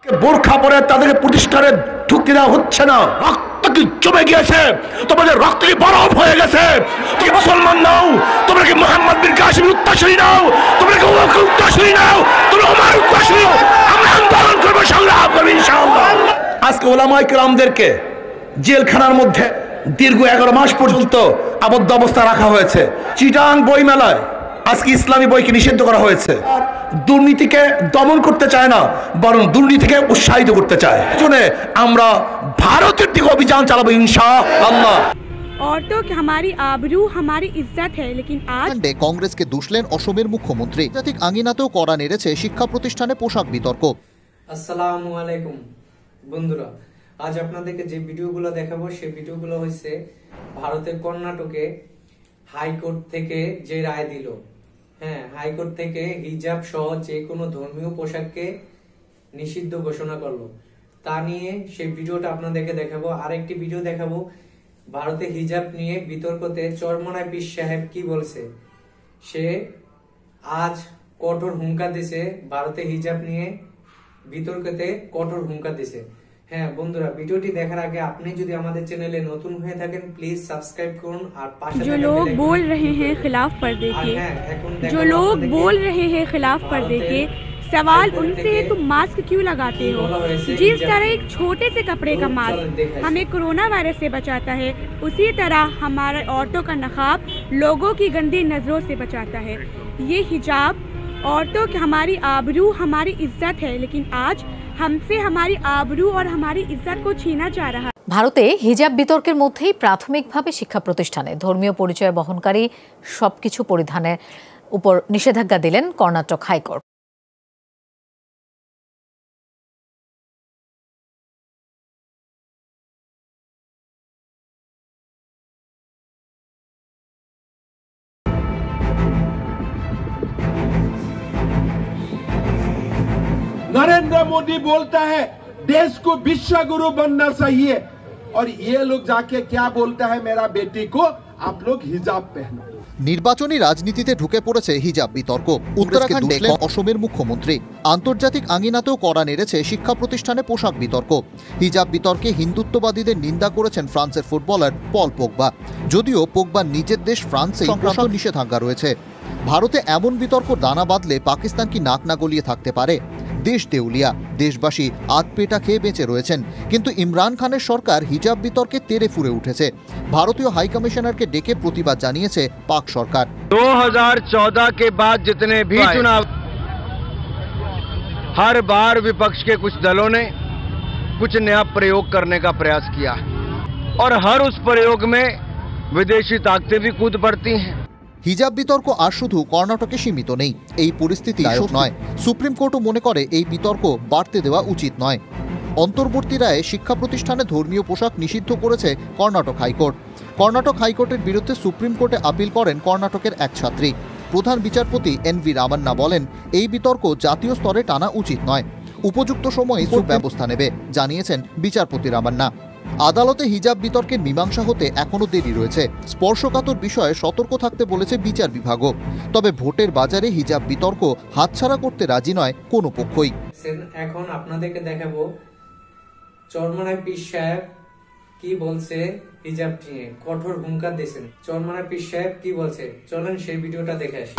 বোরখা পরে তাদেরকে প্রতিষ্ঠানে ঢুকতে দেওয়া হচ্ছে না। রক্ত কি জমে গিয়েছে, তোমাদের রক্ত কি বরফ হয়ে গেছে? তুমি মুসলমান নাও, তোমরা কি মোহাম্মদ বিন কাসিমের উত্তরসূরি নাও, তোমরা কি ওমরের উত্তরসূরি নাও, তোমরা ওমরের উত্তরসূরি নাও। আমরা আন্দোলন করবো, সংগ্রাম করবো ইনশাআল্লাহ। আজকে ওলামায়ে কেরামদেরকে জেলখানার মধ্যে দীর্ঘ 11 মাস পর্যন্ত আবদ্ধ অবস্থা রাখা হয়েছে। চিটাং বইমেলায় আজকে ইসলামী বইকে নিষিদ্ধ করা হয়েছে। দুর্নীতিকে দমন করতে চায় না, বরং দুর্নীতিকে উৎসাহিত করতে চায়। এজন্য আমরা ভারতের দিকে অভিযান চালাবো ইনশাআল্লাহ। औरतों की हमारी आबरू हमारी इज्जत है, लेकिन आज কংগ্রেসকে দুষলেন অসমের মুখ্যমন্ত্রী। জাতিক আঙ্গিনাতেও কড়া নেড়েছে শিক্ষা প্রতিষ্ঠানে পোশাক বিতর্ক। আসসালামু আলাইকুম বন্ধুরা, আজ আপনাদেরকে যে ভিডিওগুলো দেখাবো সেই ভিডিওগুলো হচ্ছে ভারতের কর্ণাটকে হাইকোর্ট থেকে যে রায় দিল। হ্যাঁ, হাইকোর্ট থেকে হিজাব সহ যে কোনো ধর্মীয় পোশাককে নিষিদ্ধ ঘোষণা করলো। তা নিয়ে সেই ভিডিওটা আপনাদেরকে দেখাবো। আরেকটি ভিডিও দেখাবো ভারতে হিজাব নিয়ে বিতর্কতে চরমনায় পীর সাহেব কি বলছে। সে আজ কঠোর হুঙ্কার দিছে, ভারতে হিজাব নিয়ে বিতর্কতে কঠোর হুঙ্কার দিছে। হ্যাঁ বন্ধুরা, ভিডিওটি দেখার আগে আপনি যদি আমাদের চ্যানেলে নতুন হয়ে থাকেন প্লিজ সাবস্ক্রাইব করুন। আর পাশে जो लोग बोल रहे हैं खिलाफ पर्दे के, जो लोग बोल रहे हैं खिलाफ पर्दे के, सवाल उनसे है तुम मास्क क्यों लगाते हो? जिस तरह एक छोटे से कपड़े का मास्क हमें कोरोना वायरस से बचाता है, उसी तरह हमारे औरतों का नकाब लोगों की गंदी नजरों से बचाता है। ये हिजाब औरतों की हमारी आबरू हमारी इज्जत है, लेकिन आज हमसे हमारी आबरू और हमारी इज्जत को छीना चाह रहा है। ভারতে হিজাব বিতর্কের মধ্যেই প্রাথমিকভাবে শিক্ষা প্রতিষ্ঠানে ধর্মীয় পরিচয় বহনকারী সবকিছু পরিধানের উপর নিষেধাজ্ঞা দিলেন কর্ণাটক হাইকোর্ট। नरेंद्र मोदी बोलता है देश को विश्व गुरु बनना चाहिए, और ये लोग जाके क्या बोलता है मेरा बेटी को आप लोग हिजाब पहनो। নির্বাচনী রাজনীতিতে ঢুকে পড়েছে হিজাব বিতর্ক। উত্তরাখণ্ডে অসমের মুখ্যমন্ত্রী। আন্তর্জাতিক আঙ্গিনাতেও কড়া নেড়েছে শিক্ষা প্রতিষ্ঠানে পোশাক বিতর্ক। হিজাব বিতর্কে হিন্দুত্ববাদীদের নিন্দা করেছেন ফ্রান্সের ফুটবলার পল পোগবা। যদিও পোগবার নিজের দেশ ফ্রান্সে সংক্রান্ত নিষেধাজ্ঞা রয়েছে। ভারতে এমন বিতর্ক দানা বাঁধলে পাকিস্তান কি নাক না গলিয়ে থাকতে পারে? দেশ দেউলিয়া, দেশবাসী আধপেটা খেয়ে বেঁচে রয়েছেন। কিন্তু ইমরান খানের সরকার হিজাব বিতর্কে তেড়ে ফুরে উঠেছে। ভারতীয় হাই কমিশনারকে ডেকে প্রতিবাদ জানিয়েছে পাক সরকার। 2014 के बाद जितने भी चुनाव, हर बार विपक्ष के कुछ दलों ने कुछ नया प्रयोग करने का प्रयास किया, और हर उस प्रयोग में विदेशी ताकतें भी कूद पड़ती हैं। হিজাব বিতর্ক আর শুধু কর্ণাটকে সীমিত নেই। এই পরিস্থিতি নয়। সুপ্রিম কোর্টও মনে করে এই বিতর্ক বাড়তে দেওয়া উচিত নয়। অন্তর্বর্তী রায়ে শিক্ষা প্রতিষ্ঠানে ধর্মীয় পোশাক নিষিদ্ধ করেছে কর্ণাটক হাইকোর্ট। কর্ণাটক হাইকোর্টের বিরুদ্ধে সুপ্রিম কোর্টে আপিল করেন কর্ণাটকের এক ছাত্রী। প্রধান বিচারপতি এন.ভি. রামান্না বলেন এই বিতর্ক জাতীয় স্তরে টানা উচিত নয়। উপযুক্ত সময়ে ব্যবস্থা নেবে জানিয়েছেন বিচারপতি রামান্না। আদালতে হিজাব বিতর্কের মীমাংসা হতে এখনো দেরি রয়েছে। স্পর্শকাতর বিষয়ে সতর্ক থাকতে বলেছে বিচার বিভাগও। তবে ভোটের বাজারে হিজাব বিতর্ক হাতছাড়া করতে রাজি নয় কোনো পক্ষই। এখন আপনাদেরকে দেখাবো চরমনায় পীর সাহেব কি বলছে হিজাব নিয়ে, কঠোর হুঙ্কার দিয়েছেন। চরমনায় পীর সাহেব কি বলছে চলেন সেই ভিডিওটা দেখে আসি।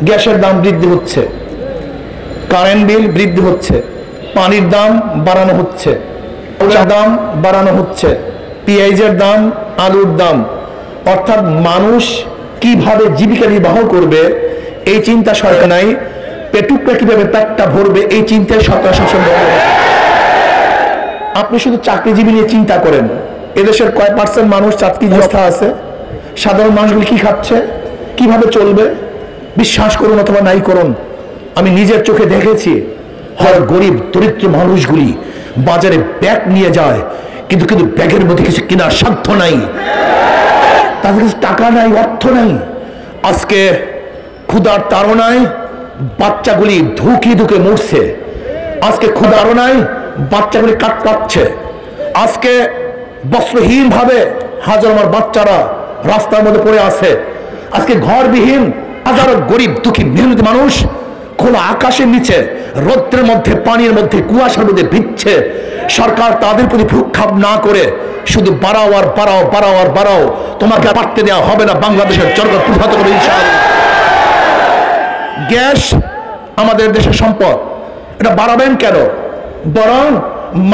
গ্যাসের দাম বৃদ্ধি হচ্ছে, কারেন্ট বিল বৃদ্ধি হচ্ছে, পানির দাম বাড়ানো হচ্ছে, দাম বাড়ানো হচ্ছে, পেঁয়াজের দাম, আলুর দাম, অর্থাৎ মানুষ কিভাবে জীবিকা নির্বাহ করবে এই চিন্তা সরকার নাই, পেটুকটা কিভাবে পেটটা ভরবে এই চিন্তায় সরকার সবসময়। আপনি শুধু চাকরিজীবী নিয়ে চিন্তা করেন, এদেশের কয় পার্সেন্ট মানুষ চাকরি অবস্থা আছে, সাধারণ মানুষগুলি কি খাচ্ছে, কিভাবে চলবে? বিশ্বাস করুন অথবা নাই করুন, আমি নিজের চোখে দেখেছি হয় গরিব দরিদ্র মানুষগুলি বাজারে ব্যাগ নিয়ে যায়, কিন্তু ব্যাগের মধ্যে কিছু কেনার সাধ্য নাই, তাদের কাছে টাকা নাই, অর্থ নাই। আজকে ক্ষুধার তাড়নায় বাচ্চাগুলি ধুকে ধুকে মরছে, আজকে ক্ষুধার তাড়নায় বাচ্চাগুলি কাটছে, আজকে বস্ত্রহীন ভাবে হাজার আমার বাচ্চারা রাস্তার মধ্যে পড়ে আছে, আজকে ঘরবিহীন হাজারো গরিব দুঃখী মেহনতি মানুষ খোলা আকাশের নিচে রৌদ্রের মধ্যে, পানির মধ্যে, কুয়াশার মধ্যে ভিজছে। সরকার তাদের প্রতি ভ্রুক্ষেপ না করে শুধু বাড়াও আর বাড়াও, বাড়াও আর বাড়াও, তোমাকে পাঠতে দেওয়া হবে না। বাংলাদেশের সরকার প্রতিহত করবে ইনশাআল্লাহ। গ্যাস আমাদের দেশের সম্পদ, এটা বাড়াবেন কেন? বরং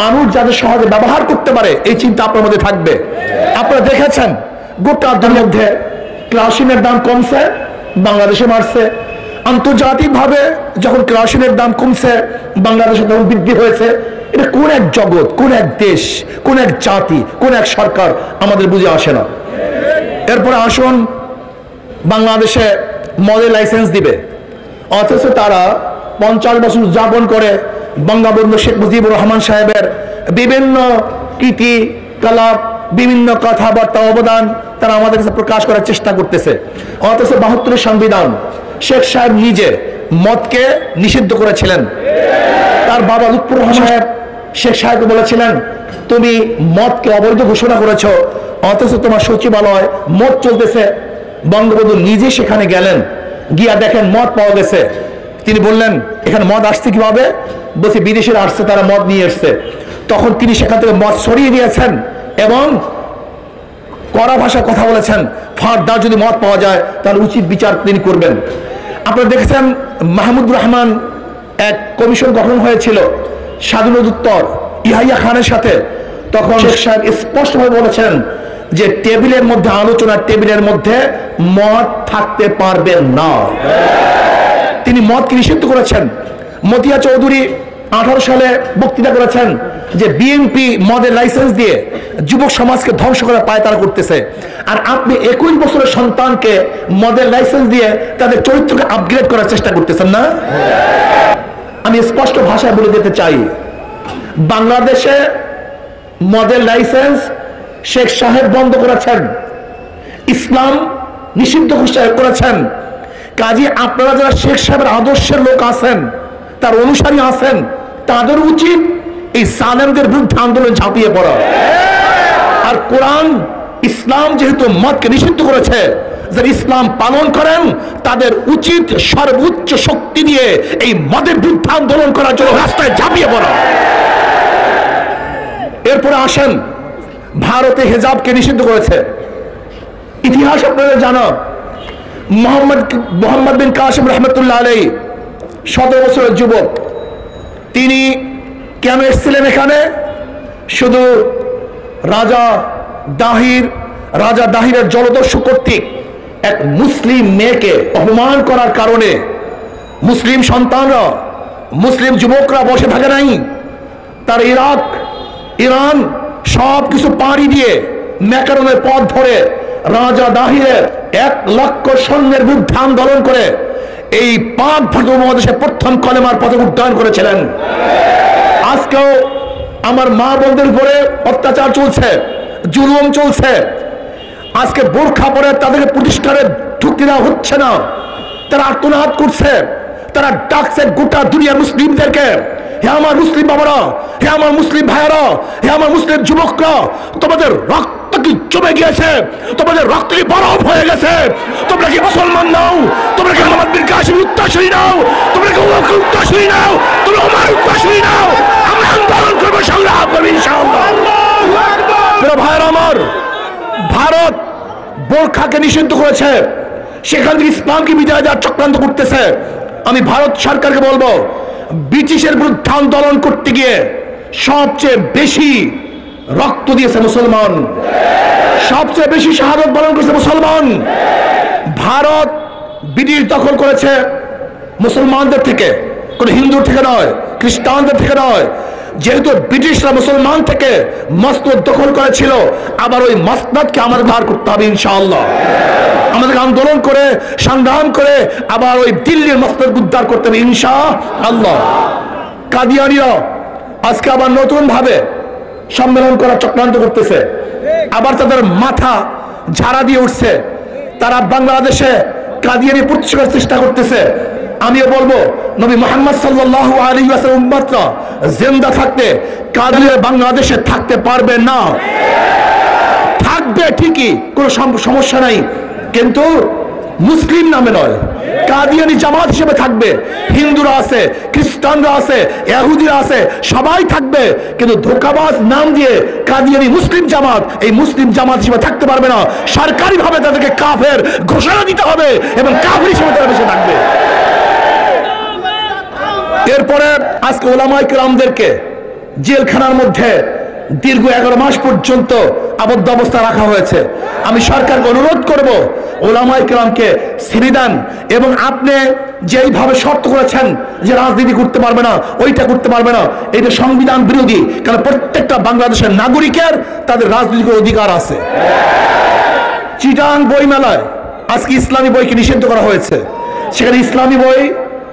মানুষ যাতে সহজে ব্যবহার করতে পারে এই চিন্তা আপনার মধ্যে থাকবে। আপনারা দেখেছেন গোটা দুনিয়ার মধ্যে কেরোসিনের দাম কমছে, বাংলাদেশে বাড়ছে। আন্তর্জাতিকভাবে যখন কেরোসিনের দাম কমছে, বাংলাদেশে দাম বৃদ্ধি হয়েছে। এটা কোন এক জগৎ, কোন এক দেশ, কোন এক জাতি, কোন এক সরকার আমাদের বুঝে আসে না। এরপরে আসুন, বাংলাদেশে মদের লাইসেন্স দিবে, অথচ তারা 50 বছর উদযাপন করে বঙ্গবন্ধু শেখ মুজিবুর রহমান সাহেবের বিভিন্ন কীর্তি কলাপ, বিভিন্ন কথাবার্তা, অবদান তারা আমাদের কাছে প্রকাশ করার চেষ্টা করতেছে। অথচ 72 সংবিধান শেখ সাহেব নিজে মদকে নিষিদ্ধ করেছিলেন। তার বাবা লুৎফর রহমান সাহেব শেখ সাহেবকে বলেছিলেন, তুমি মদকে অবৈধ ঘোষণা করেছ, অথচ তোমার সচিবালয় মদ চলতেছে। বঙ্গবন্ধু নিজে সেখানে গেলেন, গিয়া দেখেন মদ পাওয়া গেছে। তিনি বললেন, এখানে মদ আসছে কিভাবে? বলছে বিদেশের আসছে, তারা মদ নিয়ে এসছে। তখন তিনি সেখান থেকে মদ সরিয়ে দিয়েছেন এবং কড়া ভাষায় কথা বলেছেন, ফাঁড়দার যদি মদ পাওয়া যায় তাহলে উচিত বিচার তিনি করবেন। আপনারা দেখেছেন মাহমুদুর রহমান এক কমিশন গঠন হয়েছিল স্বাধীনোত্তর ইয়াহিয়া খানের সাথে। তখন শেখ সাহেব স্পষ্টভাবে বলেছেন যে টেবিলের মধ্যে, আলোচনার টেবিলের মধ্যে মদ থাকতে পারবে না। তিনি মদকে নিষিদ্ধ করেছেন। মতিয়া চৌধুরী 18 সালে বক্তৃতা করেছেন যে বিএনপি মদের লাইসেন্স দিয়ে যুবক সমাজকে ধ্বংস করার পায়তারা করতেছে, আর আপনি 21 বছরের সন্তানকে মদের লাইসেন্স দিয়ে তাদের চরিত্রকে আপগ্রেড করার চেষ্টা করতেছেন না? আমি স্পষ্ট ভাষায় বলে দিতে চাই, বাংলাদেশে মদের লাইসেন্স শেখ সাহেব বন্ধ করেছেন, ইসলাম নিষিদ্ধ ঘোষণা করেছেন। কাজে আপনারা যারা শেখ সাহেবের আদর্শের লোক আছেন, তার অনুসারী আছেন, তাদের উচিত এই জালেমদের বিরুদ্ধে আন্দোলন ঝাঁপিয়ে পড়া। আর কোরআন ইসলাম যেহেতু মদকে নিষিদ্ধ করেছে, যারা ইসলাম পালন করেন তাদের উচিত সর্বোচ্চ শক্তি দিয়ে এই মদের বিরুদ্ধে আন্দোলন করার জন্য রাস্তায় ঝাঁপিয়ে পড়া। এরপরে আসেন, ভারতে হিজাবকে নিষিদ্ধ করেছে। ইতিহাস আপনারা জানো, মোহাম্মদ বিন কাসিম রহমতুল্লাহ আলাইহি 17 বছরের যুবক। তিনি কেন এসেছিলেন এখানে? শুধু রাজা দাহিরের জলদস্যু কর্তৃক এক মুসলিম মেয়েকে অপমান করার কারণে মুসলিম সন্তানরা, মুসলিম যুবকরা বসে থাকে নাই। তার ইরান সব কিছু পাড়ি দিয়ে ম্যাকারনের পথ ধরে রাজা দাহিরের 1 লক্ষ সৈন্যের বিরুদ্ধে আন্দোলন করে এই পাক ভারত উপমহাদেশে প্রথম কলেমার পথে উদ্যান করেছিলেন। আজকেও আমার মা বোনদের উপরে অত্যাচার চলছে, জুলুম চলছে। আজকে বোরখা পরে তাদেরকে প্রতিষ্ঠানে ঢুকতে দেওয়া হচ্ছে না। তারা আত্মনাদ করছে, তারা ডাকছে গোটা দুনিয়ার মুসলিমদেরকে, হে আমার মুসলিম বাবারা, হে আমার মুসলিম ভাইয়ারা, হে আমার মুসলিম যুবকরা, তোমাদের রক্ত কি জমে গিয়েছে, তোমাদের রক্ত কি বরফ হয়ে গেছে? তোমরা কি মুসলমান নাও? তোমরা কি মোহাম্মদ বিন কাসিম উত্তরসূরি নাও? তোমরা কি ওমর উত্তরসূরি নাও? তোমরা ওমর উত্তরসূরি নাও? আমরা আন্দোলন করবো, সংগ্রাম করবো ইনশাআল্লাহ। মেরা ভাইয়ারা আমার, ভারত বোরখাকে নিষিদ্ধ করেছে, সেখান থেকে ইসলামকে বিদায় দেওয়ার চক্রান্ত করতেছে। আমি ভারত সরকারকে বলবো, ব্রিটিশের বিরুদ্ধে আন্দোলন করতে গিয়ে সবচেয়ে বেশি রক্ত দিয়েছে মুসলমান, সবচেয়ে বেশি শাহাদত বরণ করেছে মুসলমান। ভারত ব্রিটিশ দখল করেছে মুসলমানদের থেকে, কোন হিন্দুর থেকে নয়, খ্রিস্টানদের থেকে নয়। যেহেতু ব্রিটিশরা মুসলমান থেকে মসনদ দখল করেছিল, আবার ওই মসনদকে আমাদের ধার করতে হবে ইনশাআল্লাহ। আমাদের আন্দোলন করে, সংগ্রাম করে আবার ওই দিল্লির মসনদ উদ্ধার করতে হবে ইনশাআল্লাহ। কাদিয়ানীরা আজকে আবার নতুন ভাবে সম্মেলন করার চক্রান্ত করতেছে, আবার তাদের মাথা ঝাড়া দিয়ে উঠছে। তারা বাংলাদেশে কাদিয়ানী প্রতিষ্ঠার চেষ্টা করতেছে। আমিও বলবো, নবী মুহাম্মদ সাল্লাল্লাহু আলাইহি ওয়াসাল্লাম উম্মতরা জিন্দা থাকতে কাদিয়ানী বাংলাদেশে থাকতে পারবে না। থাকবে ঠিকই, কোনো সমস্যা নাই, কিন্তু মুসলিম নামে নয়, কাদিয়ানী জামাত হিসেবে থাকবে। হিন্দুরা আছে, খ্রিস্টানরা আছে, ইহুদিরা আছে, সবাই থাকবে, কিন্তু ধোঁকাবাজ নাম দিয়ে কাদিয়ানী মুসলিম জামাত এই মুসলিম জামাত হিসেবে থাকতে পারবে না। সরকারিভাবে তাদেরকে কাফের ঘোষণা দিতে হবে এবং কাফের হিসেবে তারা বেঁচে থাকবে। এরপরে আজকে ওলামায়ে কেরামদেরকে জেলখানার মধ্যে দীর্ঘ 11 মাস পর্যন্ত আবদ্ধ অবস্থা রাখা হয়েছে। আমি সরকারকে অনুরোধ করব, ওলামায়ে কেরামকে ছেড়ে দেন। এবং আপনি যেইভাবে শর্ত করেছেন যে রাজনীতি করতে পারবে না, ওইটা করতে পারবে না, এটা সংবিধান বিরোধী। কারণ প্রত্যেকটা বাংলাদেশের নাগরিকের তাদের রাজনৈতিক অধিকার আছে। চিটাং বই মেলায় আজকে ইসলামী বইকে নিষিদ্ধ করা হয়েছে, সেখানে ইসলামী বই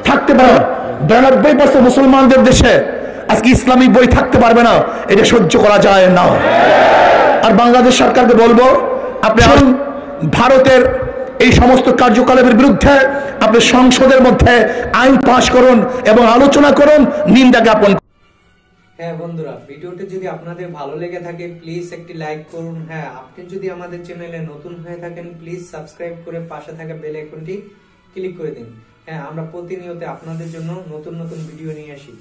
থাকতে পারে না। 92% মুসলমানদের দেশে আজকে ইসলামিক বই থাকতে পারবে না, এটা সহ্য করা যায় না। আর বাংলাদেশ সরকারকে বলবো, আপনি ভারতের এই সমস্ত কার্যকলাপের বিরুদ্ধে আপনি সংসদের মধ্যে আইন পাস করুন এবং আলোচনা করুন, নিন্দা জ্ঞাপন। হ্যাঁ বন্ধুরা, ভিডিওটি যদি আপনাদের ভালো লেগে থাকে প্লিজ একটি লাইক করুন। হ্যাঁ, আপনি যদি আমাদের চ্যানেলে নতুন হয়ে থাকেন প্লিজ সাবস্ক্রাইব করে পাশে থাকা বেল আইকনটি ক্লিক করে দিন। হ্যাঁ, আমরা প্রতিনিয়ত আপনাদের জন্য নতুন নতুন ভিডিও নিয়ে আসি।